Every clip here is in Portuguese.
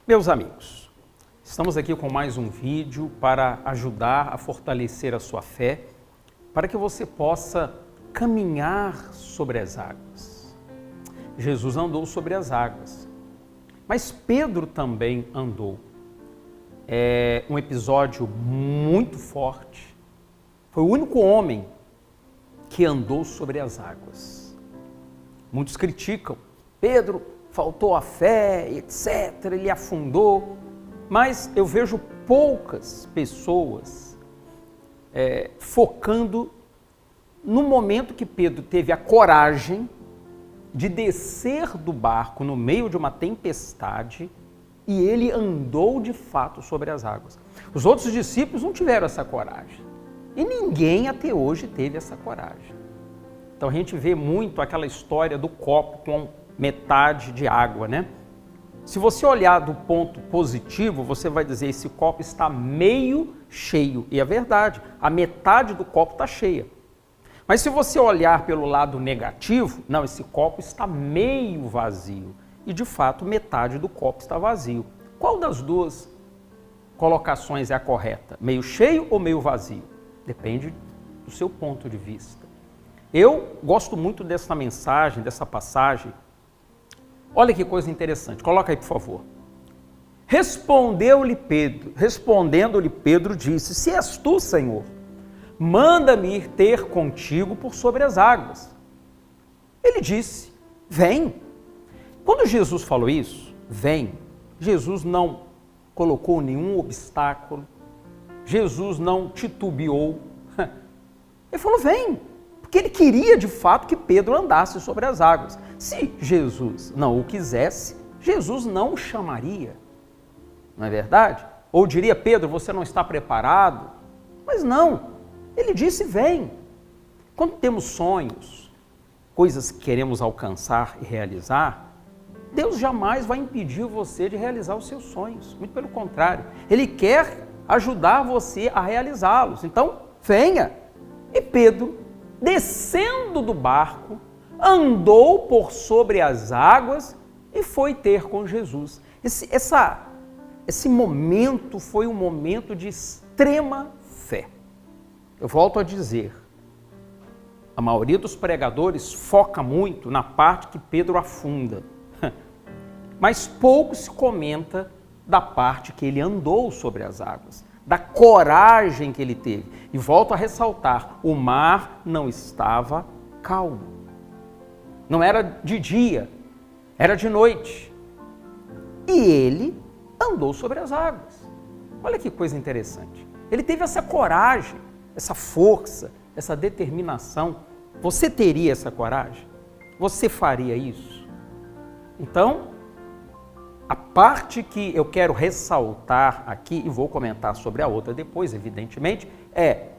Meus amigos, estamos aqui com mais um vídeo para ajudar a fortalecer a sua fé, para que você possa caminhar sobre as águas. Jesus andou sobre as águas, mas Pedro também andou. É um episódio muito forte. Foi o único homem que andou sobre as águas. Muitos criticam. Pedro faltou a fé, etc. Ele afundou. Mas eu vejo poucas pessoas focando no momento que Pedro teve a coragem de descer do barco no meio de uma tempestade e ele andou de fato sobre as águas. Os outros discípulos não tiveram essa coragem. E ninguém até hoje teve essa coragem. Então a gente vê muito aquela história do copo com metade de água, né? Se você olhar do ponto positivo, você vai dizer esse copo está meio cheio. E é verdade, a metade do copo está cheia. Mas se você olhar pelo lado negativo, não, esse copo está meio vazio. E de fato, metade do copo está vazio. Qual das duas colocações é a correta? Meio cheio ou meio vazio? Depende do seu ponto de vista. Eu gosto muito dessa mensagem, dessa passagem. Olha que coisa interessante, coloca aí por favor. Respondendo-lhe Pedro disse, se és tu, Senhor, manda-me ir ter contigo por sobre as águas. Ele disse, vem. Quando Jesus falou isso, vem, Jesus não colocou nenhum obstáculo, Jesus não titubeou, ele falou, vem. Porque ele queria, de fato, que Pedro andasse sobre as águas. Se Jesus não o quisesse, Jesus não o chamaria. Não é verdade? Ou diria, Pedro, você não está preparado? Mas não, ele disse, vem. Quando temos sonhos, coisas que queremos alcançar e realizar, Deus jamais vai impedir você de realizar os seus sonhos. Muito pelo contrário, Ele quer ajudar você a realizá-los. Então, venha. E Pedro, descendo do barco, andou por sobre as águas e foi ter com Jesus. Esse momento foi um momento de extrema fé. Eu volto a dizer, a maioria dos pregadores foca muito na parte que Pedro afunda, mas pouco se comenta da parte que ele andou sobre as águas, da coragem que ele teve. E volto a ressaltar, o mar não estava calmo. Não era de dia, era de noite. E ele andou sobre as águas. Olha que coisa interessante. Ele teve essa coragem, essa força, essa determinação. Você teria essa coragem? Você faria isso? Então, a parte que eu quero ressaltar aqui, e vou comentar sobre a outra depois, evidentemente, é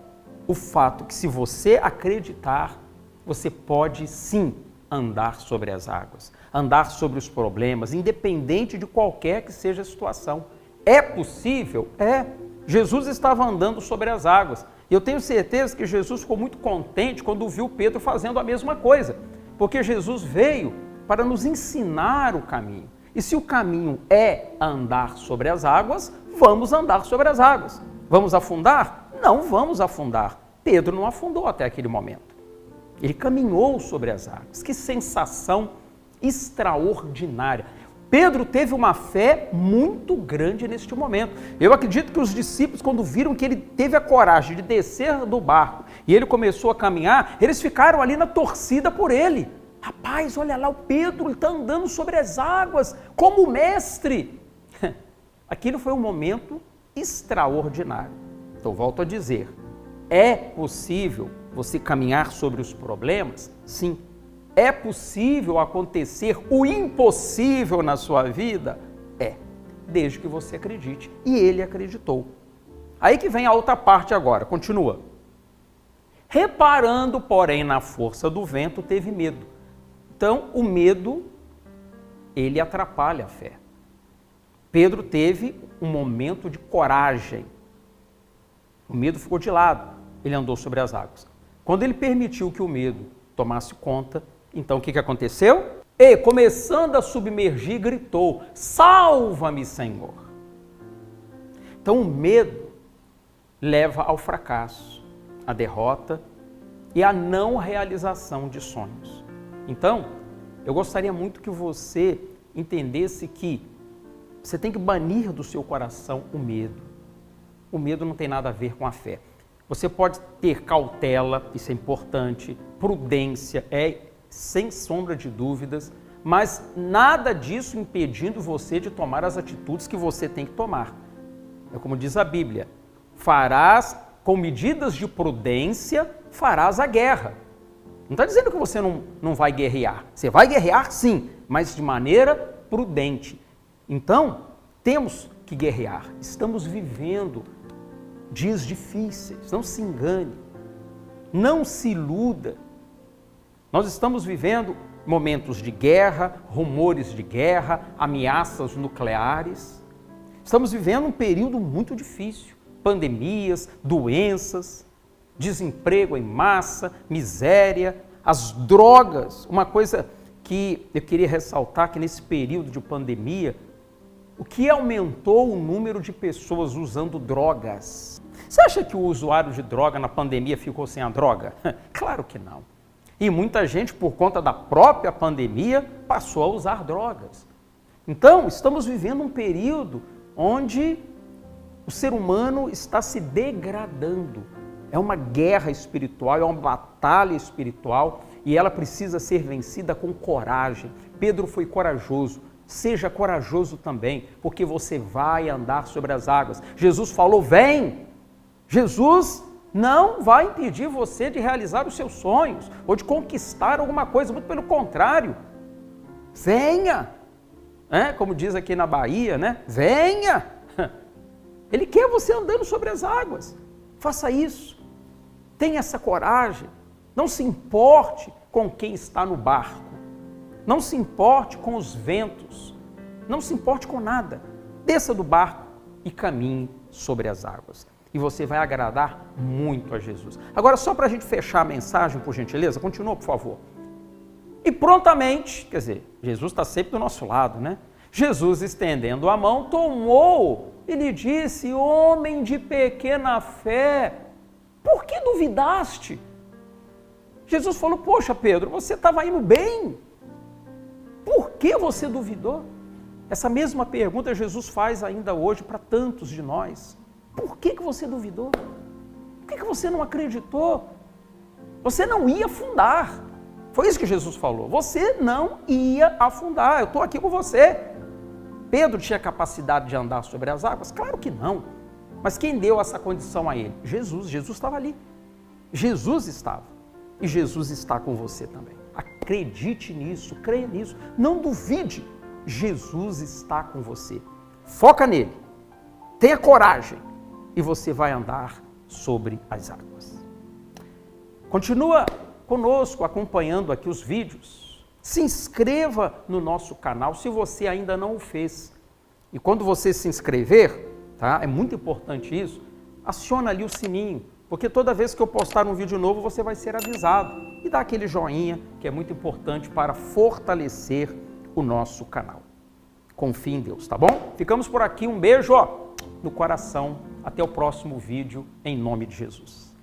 o fato que se você acreditar, você pode sim andar sobre as águas, andar sobre os problemas, independente de qualquer que seja a situação. É possível? É. Jesus estava andando sobre as águas. E eu tenho certeza que Jesus ficou muito contente quando viu Pedro fazendo a mesma coisa, porque Jesus veio para nos ensinar o caminho. E se o caminho é andar sobre as águas, vamos andar sobre as águas. Vamos afundar? Não vamos afundar. Pedro não afundou até aquele momento. Ele caminhou sobre as águas. Que sensação extraordinária. Pedro teve uma fé muito grande neste momento. Eu acredito que os discípulos, quando viram que ele teve a coragem de descer do barco e ele começou a caminhar, eles ficaram ali na torcida por ele. Rapaz, olha lá, o Pedro está andando sobre as águas como mestre. Aquilo foi um momento extraordinário. Então, volto a dizer, é possível você caminhar sobre os problemas? Sim. É possível acontecer o impossível na sua vida? É, desde que você acredite. E ele acreditou. Aí que vem a outra parte agora, continua. Reparando, porém, na força do vento, teve medo. Então, o medo, ele atrapalha a fé. Pedro teve um momento de coragem. O medo ficou de lado, ele andou sobre as águas. Quando ele permitiu que o medo tomasse conta, então o que aconteceu? E, começando a submergir, gritou: salva-me, Senhor. Então, o medo leva ao fracasso, à derrota e à não realização de sonhos. Então, eu gostaria muito que você entendesse que você tem que banir do seu coração o medo. O medo não tem nada a ver com a fé. Você pode ter cautela, isso é importante, prudência, sem sombra de dúvidas, mas nada disso impedindo você de tomar as atitudes que você tem que tomar. É como diz a Bíblia: farás, com medidas de prudência, farás a guerra. Não está dizendo que você não vai guerrear. Você vai guerrear sim, mas de maneira prudente. Então, temos que guerrear. Estamos vivendo dias difíceis, não se engane, não se iluda. Nós estamos vivendo momentos de guerra, rumores de guerra, ameaças nucleares. Estamos vivendo um período muito difícil, pandemias, doenças, desemprego em massa, miséria, as drogas. Uma coisa que eu queria ressaltar, que nesse período de pandemia, o que aumentou o número de pessoas usando drogas. Você acha que o usuário de droga na pandemia ficou sem a droga? Claro que não. E muita gente, por conta da própria pandemia, passou a usar drogas. Então, estamos vivendo um período onde o ser humano está se degradando. É uma guerra espiritual, é uma batalha espiritual e ela precisa ser vencida com coragem. Pedro foi corajoso. Seja corajoso também, porque você vai andar sobre as águas. Jesus falou: vem! Jesus não vai impedir você de realizar os seus sonhos ou de conquistar alguma coisa, muito pelo contrário. Venha! Como diz aqui na Bahia, né? Venha! Ele quer você andando sobre as águas. Faça isso. Tenha essa coragem. Não se importe com quem está no barco. Não se importe com os ventos, não se importe com nada. Desça do barco e caminhe sobre as águas. E você vai agradar muito a Jesus. Agora, só para a gente fechar a mensagem, por gentileza, continua, por favor. E prontamente, quer dizer, Jesus está sempre do nosso lado, né? Jesus, estendendo a mão, tomou e lhe disse: homem de pequena fé, por que duvidaste? Jesus falou: poxa, Pedro, você estava indo bem. Por que você duvidou? Essa mesma pergunta Jesus faz ainda hoje para tantos de nós. Por que você duvidou? Por que você não acreditou? Você não ia afundar. Foi isso que Jesus falou. Você não ia afundar. Eu estou aqui com você. Pedro tinha capacidade de andar sobre as águas? Claro que não. Mas quem deu essa condição a ele? Jesus. Jesus estava ali. Jesus estava. E Jesus está com você também. Acredite nisso, creia nisso, não duvide, Jesus está com você. Foca nele, tenha coragem e você vai andar sobre as águas. Continua conosco acompanhando aqui os vídeos. Se inscreva no nosso canal se você ainda não o fez. E quando você se inscrever, tá? É muito importante isso, aciona ali o sininho. Porque toda vez que eu postar um vídeo novo, você vai ser avisado. E dá aquele joinha, que é muito importante para fortalecer o nosso canal. Confie em Deus, tá bom? Ficamos por aqui. Um beijo no coração. Até o próximo vídeo, em nome de Jesus.